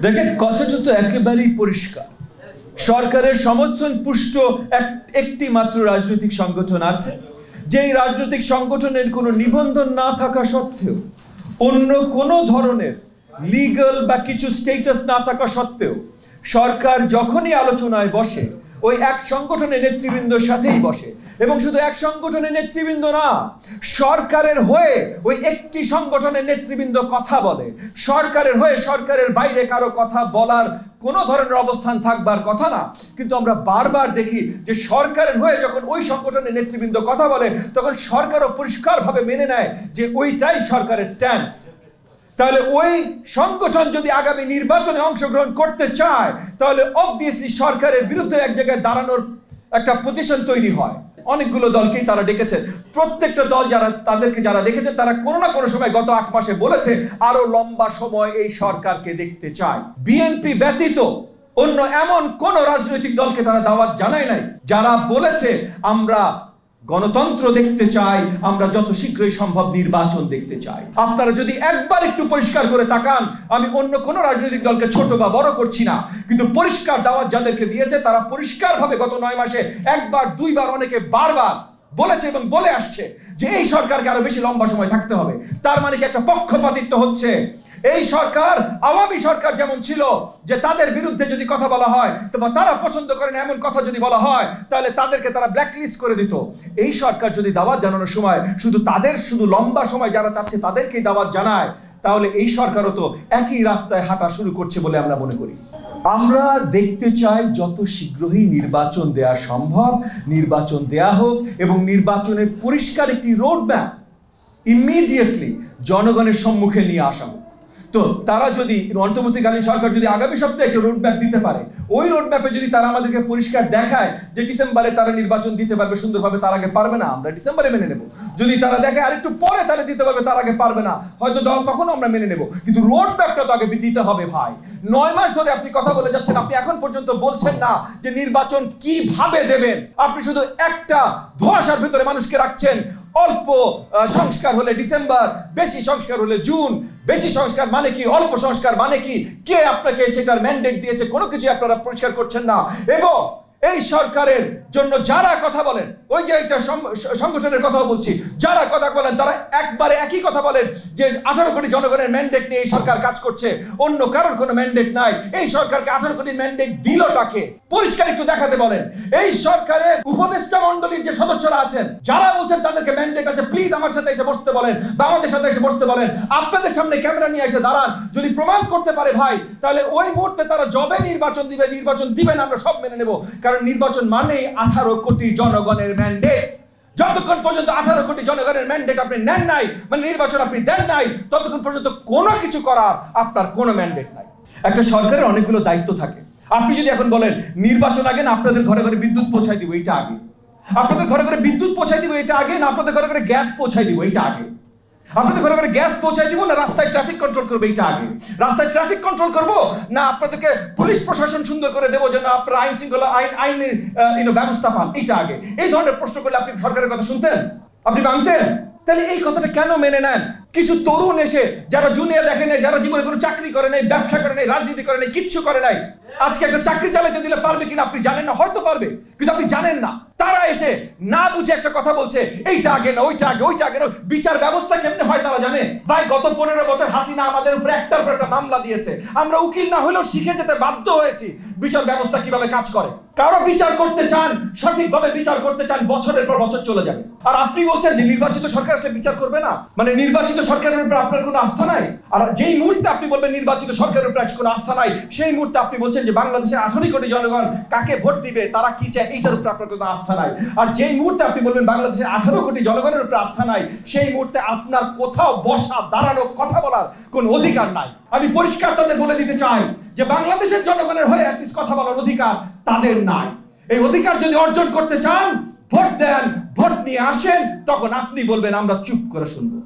দেখেন, কথাটা তো একেবারেই পরিষ্কার। সরকারের সমর্থন পুষ্ট একটি মাত্র রাজনৈতিক সংগঠন আছে, যেই রাজনৈতিক সংগঠনের কোনো নিবন্ধন না থাকা সত্ত্বেও, অন্য কোনো ধরনের লিগ্যাল বা কিছু স্ট্যাটাস না থাকা সত্ত্বেও সরকার যখনই আলোচনায় বসে ওই এক সংগঠনের নেতৃবৃন্দর সাথেই বসে, এবং শুধু এক সংগঠনের নেতৃবৃন্দ না, সরকারের হয়ে ওই একটি সংগঠনের নেতৃবৃন্দ কথা বলে। সরকারের হয়ে সরকারের বাইরে কারো কথা বলার কোনো ধরনের অবস্থান থাকবার কথা না, কিন্তু আমরা বারবার দেখি যে সরকারের হয়ে যখন ওই সংগঠনের নেতৃবৃন্দ কথা বলে তখন সরকারও পরিষ্কারভাবে মেনে নেয় যে ওইটাই সরকারের স্ট্যান্স। তাহলে ওই সংগঠন যদি আগামী নির্বাচনে অংশগ্রহণ করতে চায় তাহলে অবভিয়াসলি সরকারের বিরুদ্ধে এক জায়গায় দাঁড়ানোর একটা পজিশন তৈরি হয়। অনেকগুলো দলকেই তারা ডেকেছেন, প্রত্যেকটা দল তাদেরকে যারা ডেকেছেন তারা কোনো না কোনো সময় গত 8 মাসে বলেছে আরো লম্বা সময় এই সরকারকে দেখতে চায়। বিএনপি ব্যতীত অন্য এমন কোন রাজনৈতিক দলকে তারা দাওয়াত জানায় নাই যারা বলেছে আমরা গণতন্ত্র দেখতে চাই, আমরা যত শীঘ্রই সম্ভব নির্বাচন দেখতে চাই। আপনারা যদি একবার একটু পরিষ্কার করে তাকান, আমি অন্য কোন রাজনৈতিক দলকে ছোট বা বড় করছি না, কিন্তু পরিষ্কার দাওয়াত যাদেরকে দিয়েছে তারা পরিষ্কারভাবে গত 9 মাসে একবার দুইবার অনেকে বারবার বলেছে এবং বলে আসছে যে এই সরকারকে আরো বেশি লম্বা সময় থাকতে হবে। তার মানে কি একটা পক্ষপাতিত্ব হচ্ছে। এই সরকার আওয়ামী সরকার যেমন ছিল যে তাদের বিরুদ্ধে যদি কথা বলা হয় তবে তারা পছন্দ করেন এমন কথা যদি বলা হয় তাহলে তাদেরকে তারা ব্ল্যাকলিস্ট করে দিত। এই সরকার যদি দাওয়াত জানানোর সময় শুধু লম্বা সময় যারা চাচ্ছে তাদেরকেই দাওয়াত জানায়, তাহলে এই সরকারও তো একই রাস্তায় হাঁটা শুরু করছে বলে আমরা মনে করি। আমরা দেখতে চাই যত শীঘ্রই নির্বাচন দেয়া সম্ভব নির্বাচন দেয়া হোক, এবং নির্বাচনের পরিষ্কার একটি রোড ম্যাপ ইমিডিয়েটলি জনগণের সম্মুখে নিয়ে আসা হোক। তো তারা যদি অন্তর্বর্তীকালীন সরকার যদি আগামী সপ্তাহে একটা রোড ম্যাপ দিতে পারে, ওই রোড ম্যাপে যদি তারা আমাদেরকে পরিষ্কার দেখায় যে ডিসেম্বরে তারা নির্বাচন দিতে পারবে সুন্দরভাবে, তার আগে পারবে না, আমরা ডিসেম্বরে মেনে নেব। যদি তারা দেখে আরেকটু পরে তাহলে দিতে পারবে, তার আগে পারবে না, হয়তো তখন আমরা মেনে নেব, কিন্তু রোড ম্যাপটা তো আগে দিতে হবে ভাই। 9 মাস ধরে আপনি কথা বলে যাচ্ছেন, আপনি এখন পর্যন্ত বলছেন না যে নির্বাচন কিভাবে দেবেন। আপনি শুধু একটা ধোঁয়াশার ভিতরে মানুষকে রাখছেন। অল্প সংস্কার হলে ডিসেম্বর, বেশি সংস্কার হলে জুন। বেশি সংস্কার মানে কি, অল্প সংস্কার মানে কি, কে আপনাকে সেটার ম্যান্ডেট দিয়েছে, কোনো কিছু আপনারা পরিষ্কার করছেন না। এবং এই সরকারের জন্য যারা কথা বলেন, ওই যে একটা সংগঠনের কথা বলছি, যারা কথা বলেন তারা একবারে একই কথা বলেন যে 18 কোটি জনগণের ম্যান্ডেট নিয়ে এই সরকার কাজ করছে, অন্য কারোর কোনো ম্যান্ডেট নাই। এই সরকারকে 18 কোটির ম্যান্ডেট দিলটাকে পরিষ্কার একটু দেখাতে বলেন। এই সরকারের উপদেষ্টা মণ্ডলীর যে সদস্যরা আছেন যারা বলছেন তাদেরকে ম্যান্ডেট আছে, প্লিজ আমার সাথে এসে বসতে বলেন বা আমাদের সাথে এসে বসতে বলেন। আপনাদের সামনে ক্যামেরা নিয়ে এসে দাঁড়ান, যদি প্রমাণ করতে পারে ভাই তাহলে ওই মুহূর্তে তারা যবে নির্বাচন দিবেন আমরা সব মেনে নেব। কারণ নির্বাচন মানেই 18 কোটি জনগণের ম্যান্ডেট। যতক্ষণ পর্যন্ত 18 কোটি জনগণের ম্যান্ডেট আপনি নেন নাই, মানে নির্বাচন আপনি দেন নাই, ততক্ষণ পর্যন্ত কোনো কিছু করার আপনার কোনো ম্যান্ডেট নাই। একটা সরকারের অনেকগুলো দায়িত্ব থাকে। আপনি যদি এখন বলেন নির্বাচন আগে না আপনাদের ঘরে ঘরে বিদ্যুৎ পৌঁছায় দিব, এটা আগে। আপনাদের ঘরে ঘরে বিদ্যুৎ পৌঁছায় দিব, এটা আগে, না আপনাদের ঘরে ঘরে গ্যাস পৌঁছায় দিব, এটা আগে। আপনাদের ঘরে ঘরে গ্যাস পৌঁছায় দিব, না রাস্তায় ট্রাফিক কন্ট্রোল করবো, এটা আগে। রাস্তায় ট্রাফিক কন্ট্রোল করবো, না আপনাদেরকে পুলিশ প্রশাসন সুন্দর করে দেবো যেন আপনারা আইন শৃঙ্খলা আইনের ব্যবস্থা পান, এটা আগে। এই ধরনের প্রশ্ন করলে আপনি সরকারের কথা শুনতেন? আপনি মানতেন? তাহলে এই কথাটা কেন মেনে নেন? কিছু তরুণ এসে যারা জুনিয়র দেখে নাই, যারা জীবনে কোনো চাকরি করে নাই, ব্যবসা করে নাই, রাজনীতি করে নাই, কিচ্ছু করে নাই, আজকে একটা চাকরি চালাতে দিলে পারবে কিনা আপনি জানেন না, হয়তো পারবে কিন্তু আপনি জানেন না। তারা এসে না বুঝে একটা কথা বলছে, এইটা আগে না, ওইটা আগে, ওইটা আগে না। বিচার ব্যবস্থা কেমনে হয় তারা জানে ভাই। গত 15 বছর হাসিনা আমাদের উপরে একটার পর একটা মামলা দিয়েছে, আমরা উকিল না হলেও শিখে যেতে বাধ্য হয়েছি বিচার ব্যবস্থা কিভাবে কাজ করে। কারো বিচার করতে চান, সঠিকভাবে বিচার করতে চান, বছরের পর বছর চলে যাবে। আর আপনি বলছেন যে নির্বাচিত সরকার আসলে বিচার করবে না, মানে নির্বাচিত সরকারের উপর আপনার কোনো আস্থা নাই। আর যেই মুহূর্তে আপনি বলবেন নির্বাচিত সরকারের উপর কোনো আস্থা নাই, সেই মুহূর্তে আপনি বলছেন যে বাংলাদেশের 18 কোটি জনগণ কাকে ভোট দিবে, তারা কি চায়, এইটার উপর আপনার কোনো আস্থা নাই। আর যেই মুহূর্তে আপনি বলবেন বাংলাদেশের 18 কোটি জনগণের উপর আস্থা নাই, সেই মুহূর্তে আপনার কোথাও বসা, দাঁড়ানো, কথা বলার কোনো অধিকার নাই। আমি পরিষ্কার তাদের বলে দিতে চাই যে বাংলাদেশের জনগণের হয়ে অ্যাটলিস্ট কথা বলার অধিকার তাদের নাই। এই অধিকার যদি অর্জন করতে চান ভোট দেন, ভোট নিয়ে আসেন, তখন আপনি বলবেন আমরা চুপ করে শুনবো।